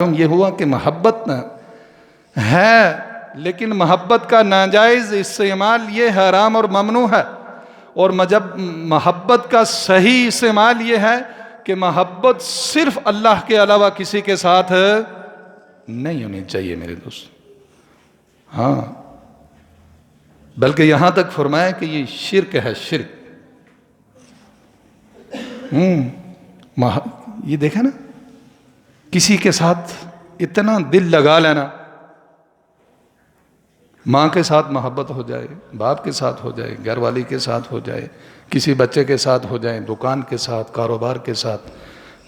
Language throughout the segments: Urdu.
یہ ہوا کہ محبت نہ ہے، لیکن محبت کا ناجائز استعمال یہ حرام اور ممنوع ہے، اور جب محبت کا صحیح استعمال یہ ہے کہ محبت صرف اللہ کے علاوہ کسی کے ساتھ نہیں ہونی چاہیے میرے دوست۔ ہاں، بلکہ یہاں تک فرمایا کہ یہ شرک ہے، شرک۔ یہ دیکھیں نا، کسی کے ساتھ اتنا دل لگا لینا، ماں کے ساتھ محبت ہو جائے، باپ کے ساتھ ہو جائے، گھر والی کے ساتھ ہو جائے، کسی بچے کے ساتھ ہو جائے، دکان کے ساتھ، کاروبار کے ساتھ،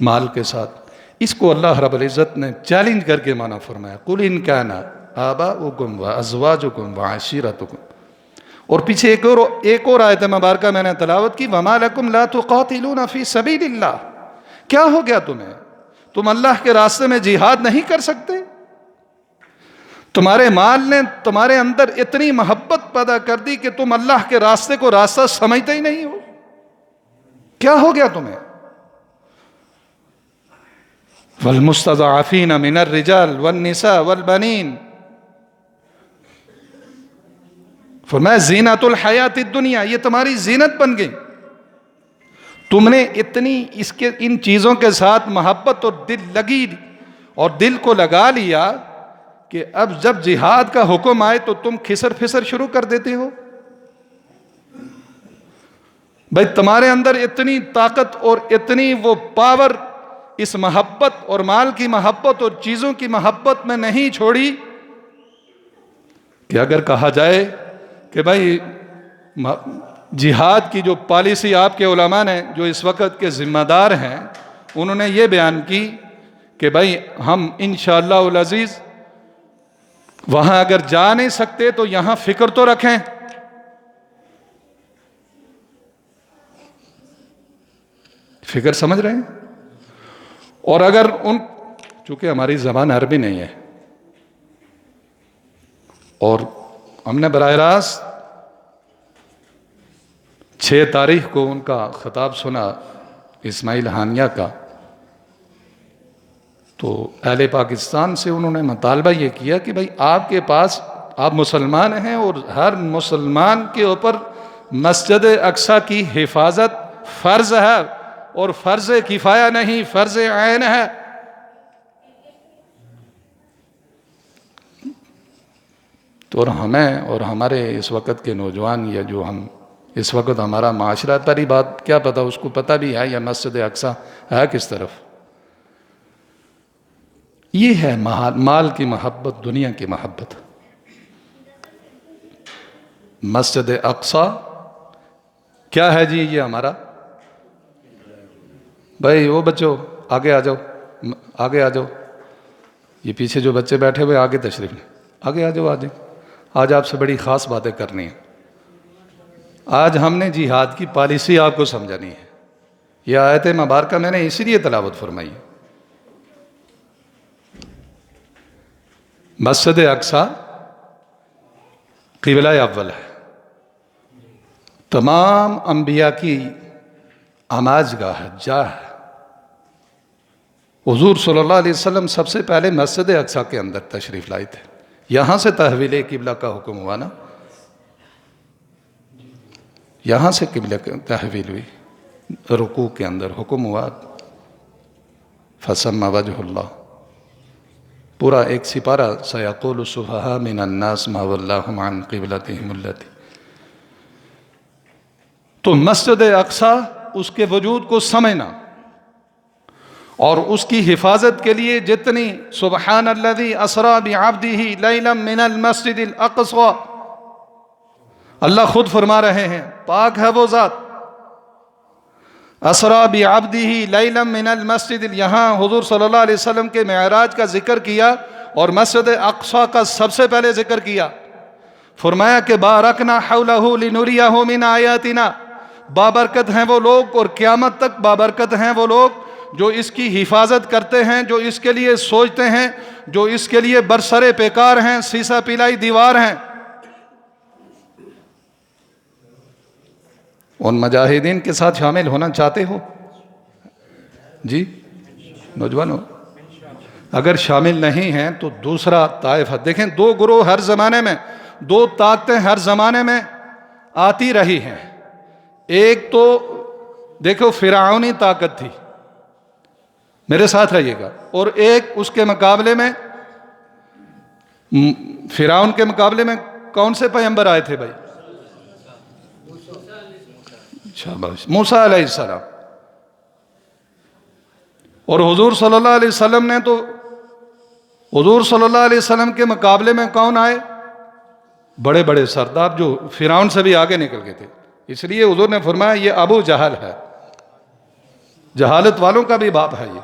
مال کے ساتھ، اس کو اللہ رب العزت نے چیلنج کر کے معنی فرمایا، قُلْ إِنْ كَانَ آبَاؤُكُمْ وَأَزْوَاجُكُمْ وَعَشِيرَتُكُمْ۔ اور پیچھے ایک اور آیت مبارکہ میں نے تلاوت کی، وَمَا لَكُمْ لَا تُقَاتِلُونَ فِي سَبِيلِ اللَّهِ۔ کیا ہو گیا تمہیں؟ تم اللہ کے راستے میں جہاد نہیں کر سکتے؟ تمہارے مال نے تمہارے اندر اتنی محبت پیدا کر دی کہ تم اللہ کے راستے کو راستہ سمجھتے ہی نہیں ہو؟ کیا ہو گیا تمہیں؟ وَالْمُسْتَضْعَفِينَ مِنَ الرِّجَالِ وَالنِّسَاءِ وَالْبَنِينَ، فرمایا زینت الحیات الدنیا، یہ تمہاری زینت بن گئی۔ تم نے اتنی ان چیزوں کے ساتھ محبت اور دل لگی اور دل کو لگا لیا کہ اب جب جہاد کا حکم آئے تو تم کھسر پھسر شروع کر دیتے ہو۔ بھائی تمہارے اندر اتنی طاقت اور اتنی وہ پاور اس محبت اور مال کی محبت اور چیزوں کی محبت میں نہیں چھوڑی کہ اگر کہا جائے کہ بھائی جہاد کی جو پالیسی آپ کے علماء نے جو اس وقت کے ذمہ دار ہیں انہوں نے یہ بیان کی کہ بھائی ہم انشاءاللہ العزیز وہاں اگر جا نہیں سکتے تو یہاں فکر تو رکھیں۔ فکر سمجھ رہے ہیں؟ اور اگر چونکہ ہماری زبان عربی نہیں ہے اور ہم نے براہ راست 6 تاریخ کو ان کا خطاب سنا اسماعیل ہانیہ کا، تو اہل پاکستان سے انہوں نے مطالبہ یہ کیا کہ بھائی آپ کے پاس آپ مسلمان ہیں اور ہر مسلمان کے اوپر مسجد اقصی کی حفاظت فرض ہے، اور فرض کفایہ نہیں، فرض عین ہے۔ تو ہمیں اور ہمارے اس وقت کے نوجوان یا جو ہم اس وقت ہمارا معاشرہ پری بات کیا پتہ، اس کو پتہ بھی ہے یا مسجد اقصی ہے کس طرف۔ یہ ہے مال کی محبت، دنیا کی محبت۔ مسجد اقصی کیا ہے جی؟ یہ ہمارا، بھائی وہ بچوں آگے آ جاؤ، آگے آ جاؤ، یہ پیچھے جو بچے بیٹھے ہوئے آگے تشریف لیں، آگے آ جاؤ۔ آج آپ سے بڑی خاص باتیں کرنی ہیں۔ آج ہم نے جہاد کی پالیسی آپ کو سمجھانی ہے۔ یہ آیت مبارکہ میں نے اسی لیے تلاوت فرمائی ہے۔ مسجد اقصی قبلہ اول ہے، تمام انبیاء کی آماج گاہ ہے، جا ہے۔ حضور صلی اللہ علیہ وسلم سب سے پہلے مسجد اقصی کے اندر تشریف لائے تھے، یہاں سے تحویل قبلہ کا حکم ہوا نا، یہاں سے قبلہ کی تحویل ہوئی، رکوع کے اندر حکم ہوا فَسَمَّ وَجْهُ اللَّهِ، پورا ایک سپارہ سَيَقُولُ السُّفَهَاءُ مِنَ النَّاسِ مَا وَلَّاهُمْ عَنْ قِبْلَتِهِمُ الَّتِي۔ تو مسجد اقصی اس کے وجود کو سمجھنا اور اس کی حفاظت کے لیے جتنی سبحان الذی اسری بعبدہ لیلا من المسجد الاقصی، اللہ خود فرما رہے ہیں پاک ہے وہ ذات، اسری بعبدہ لیلا من المسجد، یہاں حضور صلی اللہ علیہ وسلم کے معراج کا ذکر کیا اور مسجد اقصی کا سب سے پہلے ذکر کیا، فرمایا کہ بارکنا حولہ لنریہ من آیاتنا، بابرکت ہیں وہ لوگ اور قیامت تک بابرکت ہیں وہ لوگ جو اس کی حفاظت کرتے ہیں، جو اس کے لیے سوچتے ہیں، جو اس کے لیے برسر پیکار ہیں، سیسا پیلائی دیوار ہیں۔ ان مجاہدین کے ساتھ شامل ہونا چاہتے ہو؟ جی نوجوانوں، اگر شامل نہیں ہیں تو دوسرا طائفہ، دیکھیں دو گروہ ہر زمانے میں، دو طاقتیں ہر زمانے میں آتی رہی ہیں. ایک تو دیکھو فرعونی طاقت تھی، میرے ساتھ رہیے گا، اور ایک اس کے مقابلے میں، فرعون کے مقابلے میں کون سے پیغمبر آئے تھے بھائی؟ شاباش، موسیٰ علیہ السلام. اور حضور صلی اللہ علیہ وسلم نے تو، حضور صلی اللہ علیہ وسلم کے مقابلے میں کون آئے؟ بڑے بڑے سردار جو فرعون سے بھی آگے نکل گئے تھے. اس لیے حضور نے فرمایا یہ ابو جہل ہے، جہالت والوں کا بھی باپ ہے یہ.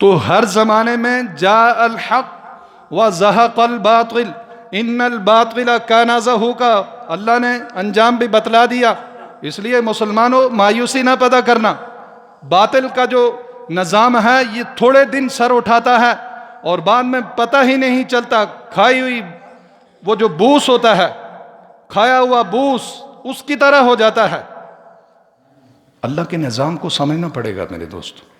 تو ہر زمانے میں جاء الحق وزہق الباطل ان الباطل کان زہوقا، اللہ نے انجام بھی بتلا دیا. اس لیے مسلمانوں مایوسی نہ پیدا کرنا. باطل کا جو نظام ہے یہ تھوڑے دن سر اٹھاتا ہے اور بعد میں پتہ ہی نہیں چلتا، کھائی ہوئی وہ جو بوس ہوتا ہے، کھایا ہوا بوس اس کی طرح ہو جاتا ہے. اللہ کے نظام کو سمجھنا پڑے گا میرے دوستو.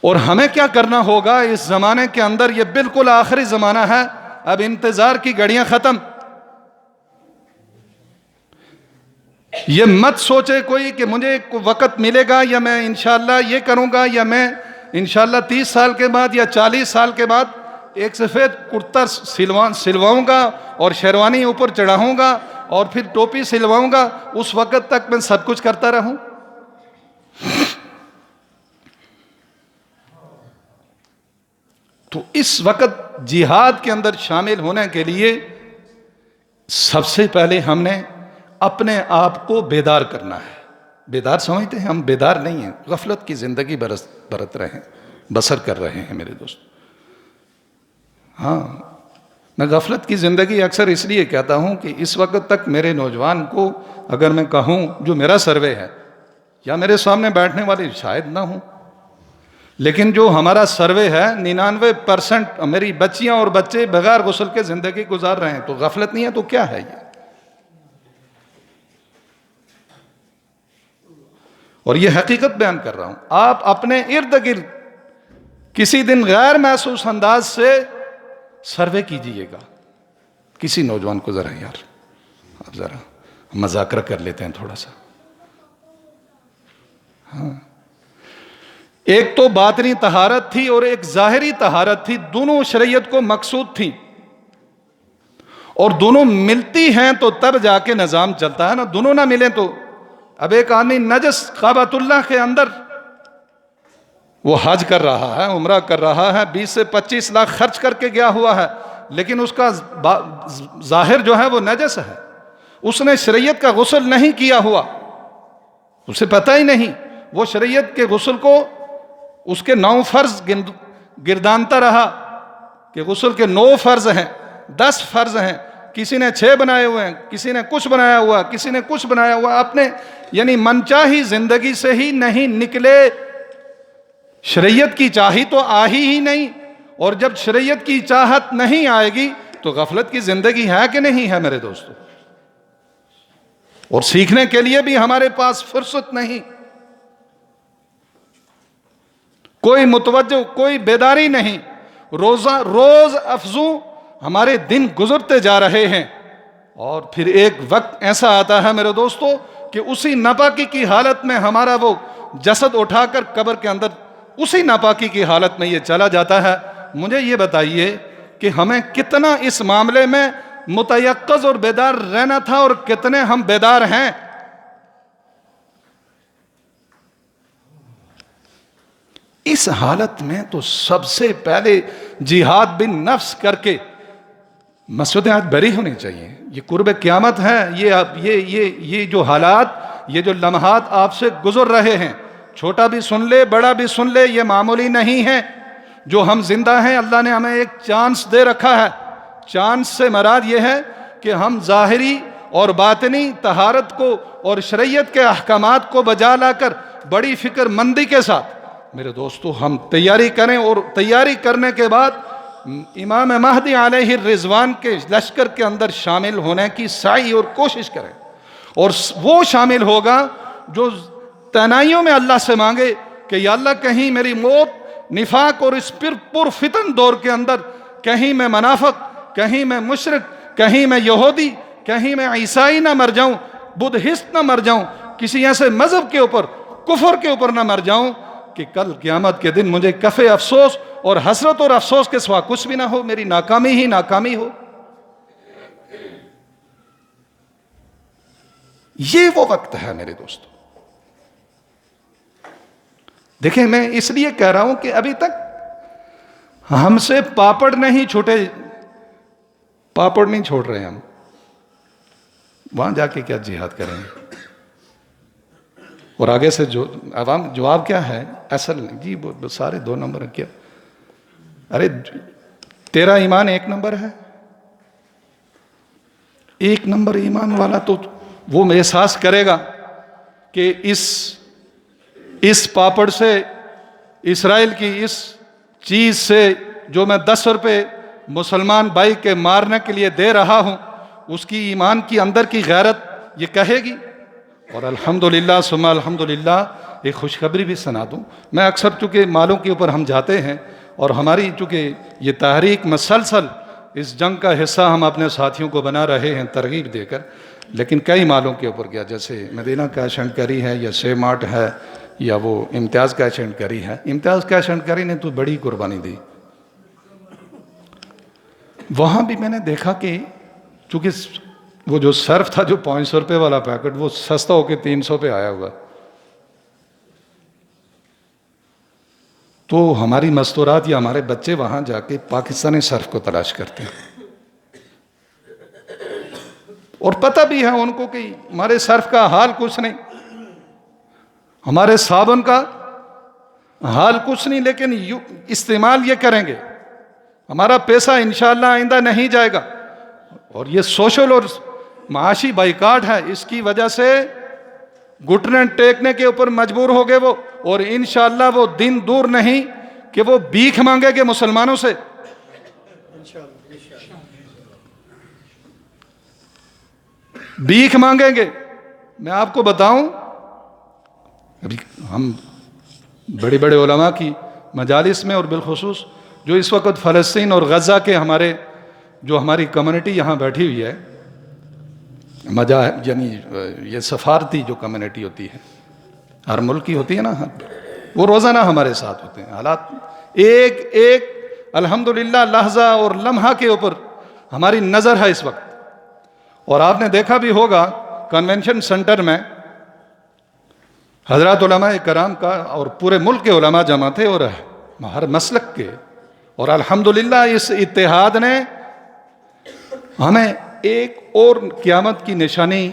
اور ہمیں کیا کرنا ہوگا اس زمانے کے اندر؟ یہ بالکل آخری زمانہ ہے، اب انتظار کی گھڑیاں ختم. یہ مت سوچے کوئی کہ مجھے وقت ملے گا یا میں انشاءاللہ یہ کروں گا یا میں انشاءاللہ 30 سال کے بعد یا 40 سال کے بعد ایک سفید کرتا سلواؤں گا اور شیروانی اوپر چڑھاؤں گا اور پھر ٹوپی سلواؤں گا، اس وقت تک میں سب کچھ کرتا رہوں. تو اس وقت جہاد کے اندر شامل ہونے کے لیے سب سے پہلے ہم نے اپنے آپ کو بیدار کرنا ہے. بیدار سمجھتے ہیں؟ ہم بیدار نہیں ہیں، غفلت کی زندگی برت رہے ہیں، بسر کر رہے ہیں میرے دوست. ہاں، میں غفلت کی زندگی اکثر اس لیے کہتا ہوں کہ اس وقت تک میرے نوجوان کو اگر میں کہوں، جو میرا سروے ہے، یا میرے سامنے بیٹھنے والے شاید نہ ہوں، لیکن جو ہمارا سروے ہے 99% میری بچیاں اور بچے بغیر غسل کے زندگی گزار رہے ہیں. تو غفلت نہیں ہے تو کیا ہے یہ؟ اور یہ حقیقت بیان کر رہا ہوں. آپ اپنے ارد گرد کسی دن غیر محسوس انداز سے سروے کیجئے گا. کسی نوجوان کو ذرا یار آپ ذرا مذاکرہ کر لیتے ہیں تھوڑا سا. ہاں، ایک تو باطنی طہارت تھی اور ایک ظاہری طہارت تھی، دونوں شریعت کو مقصود تھی اور دونوں ملتی ہیں تو تب جا کے نظام چلتا ہے نا. دونوں نہ ملیں تو اب ایک آدمی نجس کعبۃ اللہ کے اندر وہ حج کر رہا ہے، عمرہ کر رہا ہے، 20 سے 25 لاکھ خرچ کر کے گیا ہوا ہے، لیکن اس کا ظاہر جو ہے وہ نجس ہے. اس نے شریعت کا غسل نہیں کیا ہوا، اسے پتہ ہی نہیں. وہ شریعت کے غسل کو اس کے 9 فرض گردانتا رہا کہ غسل کے 9 فرض ہیں، 10 فرض ہیں. کسی نے 6 بنائے ہوئے ہیں، کسی نے کچھ بنایا ہوا، کسی نے کچھ بنایا ہوا. اپنے یعنی منچاہی زندگی سے ہی نہیں نکلے. شریعت کی چاہی تو آ ہی نہیں، اور جب شریعت کی چاہت نہیں آئے گی تو غفلت کی زندگی ہے کہ نہیں ہے میرے دوستو؟ اور سیکھنے کے لیے بھی ہمارے پاس فرصت نہیں، کوئی متوجہ، کوئی بیداری نہیں. روز افزوں ہمارے دن گزرتے جا رہے ہیں اور پھر ایک وقت ایسا آتا ہے میرے دوستو کہ اسی ناپاکی کی حالت میں ہمارا وہ جسد اٹھا کر قبر کے اندر اسی ناپاکی کی حالت میں یہ چلا جاتا ہے. مجھے یہ بتائیے کہ ہمیں کتنا اس معاملے میں متیقظ اور بیدار رہنا تھا اور کتنے ہم بیدار ہیں؟ اس حالت میں تو سب سے پہلے جہاد بن نفس کر کے مسودیں آج بری ہونی چاہیے. یہ قرب قیامت ہے. یہ جو حالات، یہ جو لمحات آپ سے گزر رہے ہیں، چھوٹا بھی سن لے بڑا بھی سن لے، یہ معمولی نہیں ہے. جو ہم زندہ ہیں، اللہ نے ہمیں ایک چانس دے رکھا ہے. چانس سے مراد یہ ہے کہ ہم ظاہری اور باطنی طہارت کو اور شریعت کے احکامات کو بجا لا کر بڑی فکر مندی کے ساتھ میرے دوستو ہم تیاری کریں، اور تیاری کرنے کے بعد امام مہدی علیہ الرضوان کے لشکر کے اندر شامل ہونے کی سعی اور کوشش کریں. اور وہ شامل ہوگا جو تنہائیوں میں اللہ سے مانگے کہ یا اللہ کہیں میری موت نفاق اور اس پر فتن دور کے اندر کہیں میں منافق، کہیں میں مشرک، کہیں میں یہودی، کہیں میں عیسائی نہ مر جاؤں، بدھسٹ نہ مر جاؤں، کسی ایسے مذہب کے اوپر، کفر کے اوپر نہ مر جاؤں کہ کل قیامت کے دن مجھے کف افسوس اور حسرت اور افسوس کے سوا کچھ بھی نہ ہو، میری ناکامی ہی ناکامی ہو۔ یہ وہ وقت ہے میرے دوستو۔ دیکھیں میں اس لیے کہہ رہا ہوں کہ ابھی تک ہم سے پاپڑ نہیں چھوٹے، پاپڑ نہیں چھوڑ رہے ہم، وہاں جا کے کیا جہاد کریں گے؟ اور آگے سے جو عوام جواب کیا ہے؟ اصل جی وہ سارے 2 نمبر کیا؟ ارے تیرا ایمان 1 نمبر ہے، 1 نمبر ایمان والا تو وہ احساس کرے گا کہ اس پاپڑ سے، اسرائیل کی اس چیز سے جو میں 10 روپے مسلمان بھائی کے مارنے کے لیے دے رہا ہوں، اس کی ایمان کی اندر کی غیرت یہ کہے گی۔ اور الحمدللہ ثم الحمدللہ ایک خوشخبری بھی سنا دوں، میں اکثر چونکہ مالوں کے اوپر ہم جاتے ہیں اور ہماری چونکہ یہ تحریک مسلسل اس جنگ کا حصہ ہم اپنے ساتھیوں کو بنا رہے ہیں ترغیب دے کر، لیکن کئی مالوں کے اوپر گیا، جیسے مدینہ کیش اینڈ کیری ہے یا سی مارٹ ہے یا وہ امتیاز کیش اینڈ کیری ہے۔ امتیاز کیش اینڈ کیری نے تو بڑی قربانی دی۔ وہاں بھی میں نے دیکھا کہ چونکہ وہ جو سرف تھا جو 500 روپے والا پیکٹ وہ سستا ہو کے 300 پہ آیا ہوا، تو ہماری مستورات یا ہمارے بچے وہاں جا کے پاکستانی سرف کو تلاش کرتے ہیں، اور پتہ بھی ہے ان کو کہ ہمارے سرف کا حال کچھ نہیں، ہمارے صابن کا حال کچھ نہیں، لیکن استعمال یہ کریں گے، ہمارا پیسہ انشاءاللہ آئندہ نہیں جائے گا۔ اور یہ سوشل اور معاشی بائیکاٹ ہے، اس کی وجہ سے گھٹنے ٹیکنے کے اوپر مجبور ہو گئے وہ، اور انشاءاللہ وہ دن دور نہیں کہ وہ بھیک مانگے گے مسلمانوں سے۔ بھیک مانگیں گے۔ میں آپ کو بتاؤں، ابھی ہم بڑے بڑے علماء کی مجالس میں اور بالخصوص جو اس وقت فلسطین اور غزہ کے ہماری کمیونٹی یہاں بیٹھی ہوئی ہے، یعنی یہ سفارتی جو کمیونٹی ہوتی ہے ہر ملک کی ہوتی ہے نا، وہ روزانہ ہمارے ساتھ ہوتے ہیں۔ حالات ایک ایک الحمدللہ لحظہ اور لمحہ کے اوپر ہماری نظر ہے اس وقت۔ اور آپ نے دیکھا بھی ہوگا کنونشن سینٹر میں حضرات علماء کرام کا اور پورے ملک کے علماء جمع تھے اور ہر مسلک کے، اور الحمدللہ اس اتحاد نے ہمیں ایک اور قیامت کی نشانی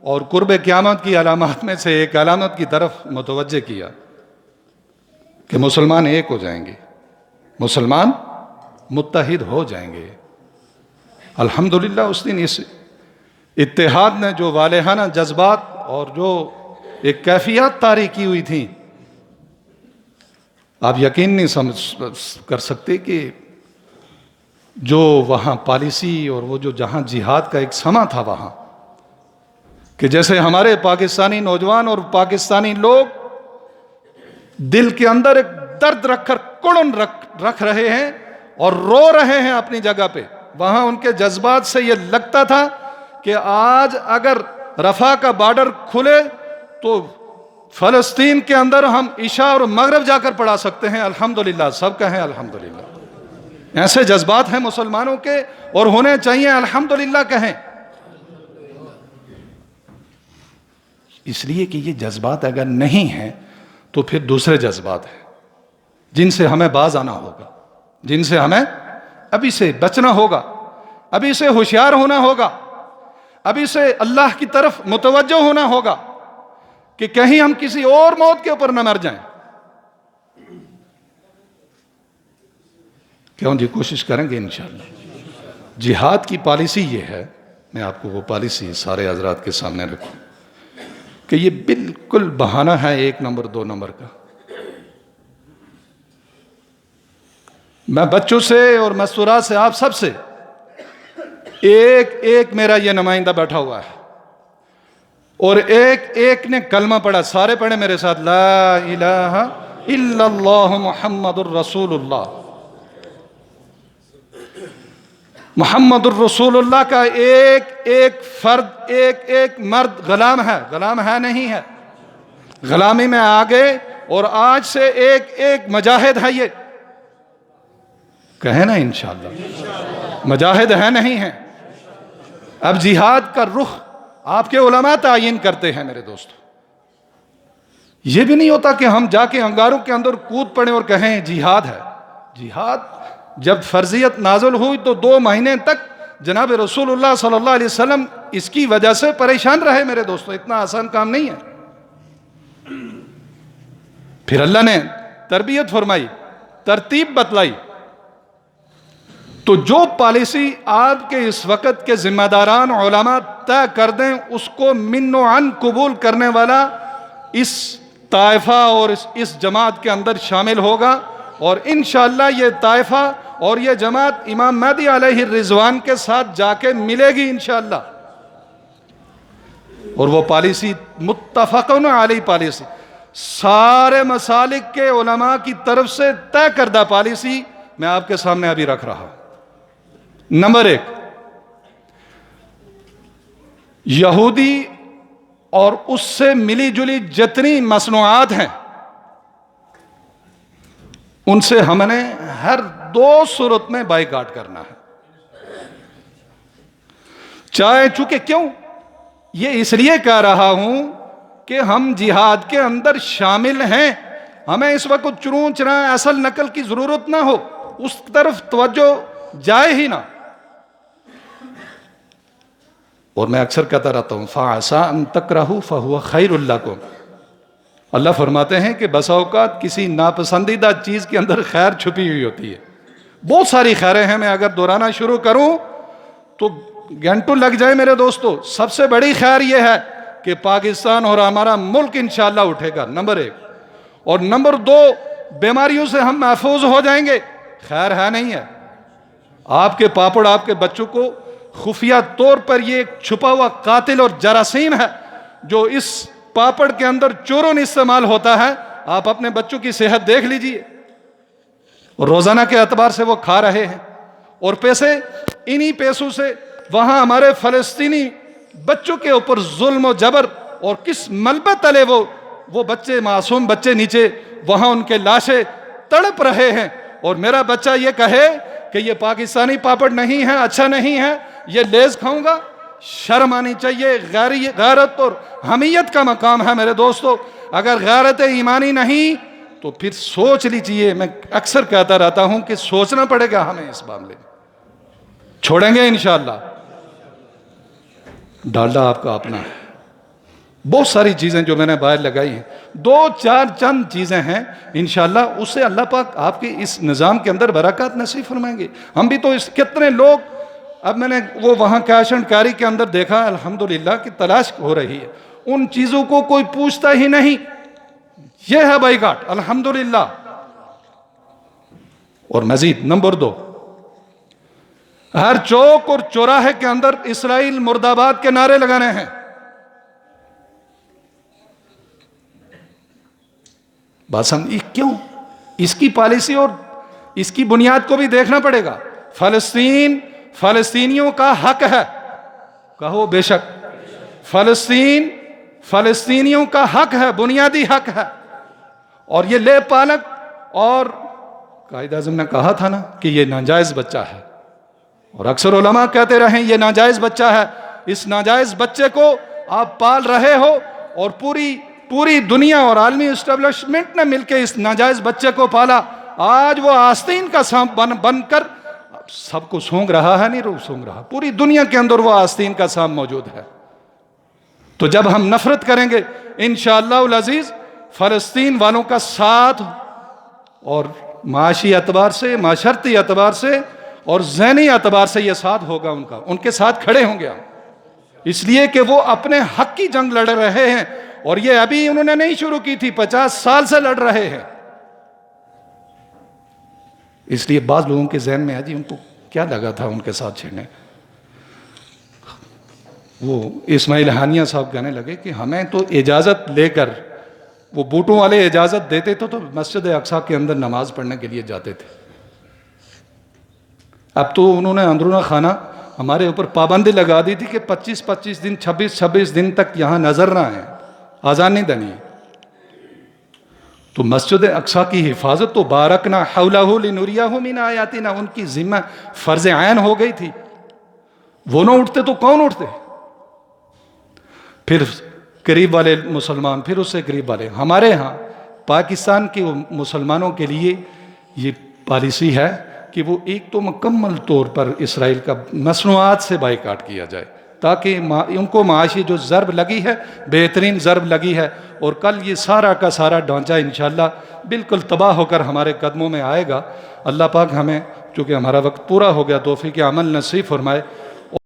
اور قرب قیامت کی علامات میں سے ایک علامت کی طرف متوجہ کیا کہ مسلمان ایک ہو جائیں گے، مسلمان متحد ہو جائیں گے۔ الحمدللہ اس دن اس اتحاد نے جو والہانہ جذبات اور جو ایک کیفیات طاری کی ہوئی تھیں، آپ یقین نہیں کر سکتے کہ جو وہاں پالیسی اور وہ جو جہاں جہاد کا ایک سما تھا وہاں، کہ جیسے ہمارے پاکستانی نوجوان اور پاکستانی لوگ دل کے اندر ایک درد رکھ کر کڑن رکھ رہے ہیں اور رو رہے ہیں اپنی جگہ پہ، وہاں ان کے جذبات سے یہ لگتا تھا کہ آج اگر رفح کا بارڈر کھلے تو فلسطین کے اندر ہم عشاء اور مغرب جا کر پڑھا سکتے ہیں۔ الحمدللہ، سب کہیں الحمدللہ۔ ایسے جذبات ہیں مسلمانوں کے اور ہونے چاہیے، الحمدللہ کہیں۔ اس لیے کہ یہ جذبات اگر نہیں ہیں تو پھر دوسرے جذبات ہیں جن سے ہمیں باز آنا ہوگا، جن سے ہمیں ابھی سے بچنا ہوگا، ابھی سے ہوشیار ہونا ہوگا، ابھی سے اللہ کی طرف متوجہ ہونا ہوگا کہ کہیں ہم کسی اور موت کے اوپر نہ مر جائیں۔ کیوں جی، کوشش کریں گے انشاءاللہ۔ جہاد کی پالیسی یہ ہے، میں آپ کو وہ پالیسی سارے حضرات کے سامنے رکھوں کہ یہ بالکل بہانہ ہے 1 نمبر 2 نمبر کا۔ میں بچوں سے اور مستورات سے، آپ سب سے، ایک ایک میرا یہ نمائندہ بیٹھا ہوا ہے اور ایک ایک نے کلمہ پڑھا، سارے پڑھیں میرے ساتھ، لا الہ الا اللہ محمد الرسول اللہ۔ محمد الرسول اللہ کا ایک ایک فرد، ایک ایک مرد غلام ہے، غلام ہے نہیں ہے؟ غلامی میں آگے، اور آج سے ایک ایک مجاہد ہے یہ، کہیں نا انشاءاللہ مجاہد ہے نہیں ہے؟ اب جہاد کا رخ آپ کے علماء تعین کرتے ہیں میرے دوستو۔ یہ بھی نہیں ہوتا کہ ہم جا کے انگاروں کے اندر کود پڑیں اور کہیں جہاد ہے۔ جہاد جب فرضیت نازل ہوئی تو 2 مہینے تک جناب رسول اللہ صلی اللہ علیہ وسلم اس کی وجہ سے پریشان رہے میرے دوستو، اتنا آسان کام نہیں ہے۔ پھر اللہ نے تربیت فرمائی، ترتیب بتلائی، تو جو پالیسی آپ کے اس وقت کے ذمہ داران علماء طے کر دیں، اس کو من و عن قبول کرنے والا اس طائفہ اور اس جماعت کے اندر شامل ہوگا، اور انشاءاللہ یہ طائفہ اور یہ جماعت امام مہدی علیہ الرضوان کے ساتھ جا کے ملے گی انشاءاللہ، اور وہ پالیسی متفقن علیہ پالیسی، سارے مسالک کے علماء کی طرف سے طے کردہ پالیسی میں آپ کے سامنے ابھی رکھ رہا ہوں۔ نمبر 1، یہودی اور اس سے ملی جلی جتنی مصنوعات ہیں ان سے ہم نے ہر 2 صورت میں بائیکاٹ کرنا ہے، چاہے چونکہ کیوں یہ اس لیے کہہ رہا ہوں کہ ہم جہاد کے اندر شامل ہیں، ہمیں اس وقت چروں چراں اصل نقل کی ضرورت نہ ہو، اس طرف توجہ جائے ہی نہ۔ اور میں اکثر کہتا رہتا ہوں فَعَسَىٰ أَن تَكْرَهُ فَهُوَ خَيْرٌ لَكُمْ، اللہ فرماتے ہیں کہ بسا اوقات کسی ناپسندیدہ چیز کے اندر خیر چھپی ہوئی ہوتی ہے۔ بہت ساری خیریں ہیں، میں اگر دہرانا شروع کروں تو گھنٹوں لگ جائے میرے دوستو۔ سب سے بڑی خیر یہ ہے کہ پاکستان اور ہمارا ملک انشاءاللہ اٹھے گا، نمبر 1، اور نمبر 2، بیماریوں سے ہم محفوظ ہو جائیں گے۔ خیر ہے نہیں ہے؟ آپ کے پاپڑ، آپ کے بچوں کو خفیہ طور پر یہ ایک چھپا ہوا قاتل اور جراثیم ہے جو اس پاپڑ کے اندر چورن استعمال ہوتا ہے۔ آپ اپنے بچوں کی صحت دیکھ لیجئے، اور روزانہ کے اعتبار سے وہ کھا رہے ہیں، اور پیسے انہی پیسوں سے وہاں ہمارے فلسطینی بچوں کے اوپر ظلم و جبر، اور کس ملبے تلے وہ بچے، معصوم بچے نیچے وہاں ان کے لاشیں تڑپ رہے ہیں، اور میرا بچہ یہ کہے کہ یہ پاکستانی پاپڑ نہیں ہے، اچھا نہیں ہے، یہ لیز کھاؤں گا۔ شرم آنی چاہیے۔ غیرت اور حمیت کا مقام ہے میرے دوستو۔ اگر غیرت ایمانی نہیں تو پھر سوچ لیجئے، میں اکثر کہتا رہتا ہوں کہ سوچنا پڑے گا ہمیں اس معاملے میں۔ چھوڑیں گے انشاءاللہ؟ ڈالڈا آپ کا اپنا ہے۔ بہت ساری چیزیں جو میں نے باہر لگائی ہیں، 2-4 چند چیزیں ہیں انشاءاللہ، اس سے اللہ پاک آپ کے اس نظام کے اندر برکات نصیب فرمائیں گے۔ ہم بھی تو کتنے لوگ، اب میں نے وہ وہاں کیش اینڈ کیری کے اندر دیکھا الحمدللہ کہ تلاش ہو رہی ہے، ان چیزوں کو کوئی پوچھتا ہی نہیں۔ یہ ہے بائیکاٹ الحمدللہ۔ اور مزید نمبر 2، ہر چوک اور چوراہے کے اندر اسرائیل مرد آباد کے نعرے لگانے ہیں۔ بات سمجھ کیوں؟ اس کی پالیسی اور اس کی بنیاد کو بھی دیکھنا پڑے گا۔ فلسطین فلسطینیوں کا حق ہے، کہو بے شک۔ فلسطین فلسطینیوں کا حق ہے، بنیادی حق ہے، اور یہ لے پالک، اور قائد اعظم نے کہا تھا نا کہ یہ ناجائز بچہ ہے، اور اکثر علماء کہتے رہے یہ ناجائز بچہ ہے۔ اس ناجائز بچے کو آپ پال رہے ہو، اور پوری دنیا اور عالمی اسٹیبلشمنٹ نے مل کے اس ناجائز بچے کو پالا۔ آج وہ آستین کا سانپ بن کر سب کو سونگ رہا ہے، نہیں سونگ رہا، پوری دنیا کے اندر وہ آستین کا سانپ موجود ہے۔ تو جب ہم نفرت کریں گے انشاءاللہ العزیز، فلسطین والوں کا ساتھ، اور معاشی اعتبار سے، معاشرتی اعتبار سے اور ذہنی اعتبار سے یہ ساتھ ہوگا ان کا، ان کے ساتھ کھڑے ہوں گے ہم، اس لیے کہ وہ اپنے حق کی جنگ لڑ رہے ہیں، اور یہ ابھی انہوں نے نہیں شروع کی تھی، 50 سال سے لڑ رہے ہیں۔ اس لیے بعض لوگوں کے ذہن میں ہے جی ان کو کیا لگا تھا ان کے ساتھ چھڑنے۔ وہ اسماعیل ہانیہ صاحب کہنے لگے کہ ہمیں تو اجازت لے کر وہ بوٹوں والے اجازت دیتے تو مسجد اقصیٰ کے اندر نماز پڑھنے کے لیے جاتے تھے. اب تو انہوں نے اندرونہ خانہ ہمارے اوپر پابندی لگا دی تھی کہ 25 دن 26 دن تک یہاں نظر نہ آئیں، اذان نہیں دینی. تو مسجد اقصیٰ کی حفاظت تو بارکنا حولہ لنریہ من آیاتنا، ان کی ذمہ فرض عین ہو گئی تھی. وہ نہ اٹھتے تو کون اٹھتے؟ پھر قریب والے مسلمان، پھر اس سے قریب والے. ہمارے ہاں پاکستان کے مسلمانوں کے لیے یہ پالیسی ہے کہ وہ ایک تو مکمل طور پر اسرائیل کا مصنوعات سے بائیکاٹ کیا جائے، تاکہ ان کو معاشی جو ضرب لگی ہے بہترین ضرب لگی ہے، اور کل یہ سارا کا سارا ڈھانچہ انشاءاللہ بالکل تباہ ہو کر ہمارے قدموں میں آئے گا. اللہ پاک ہمیں، چونکہ ہمارا وقت پورا ہو گیا، توفیق عمل نصیب فرمائے.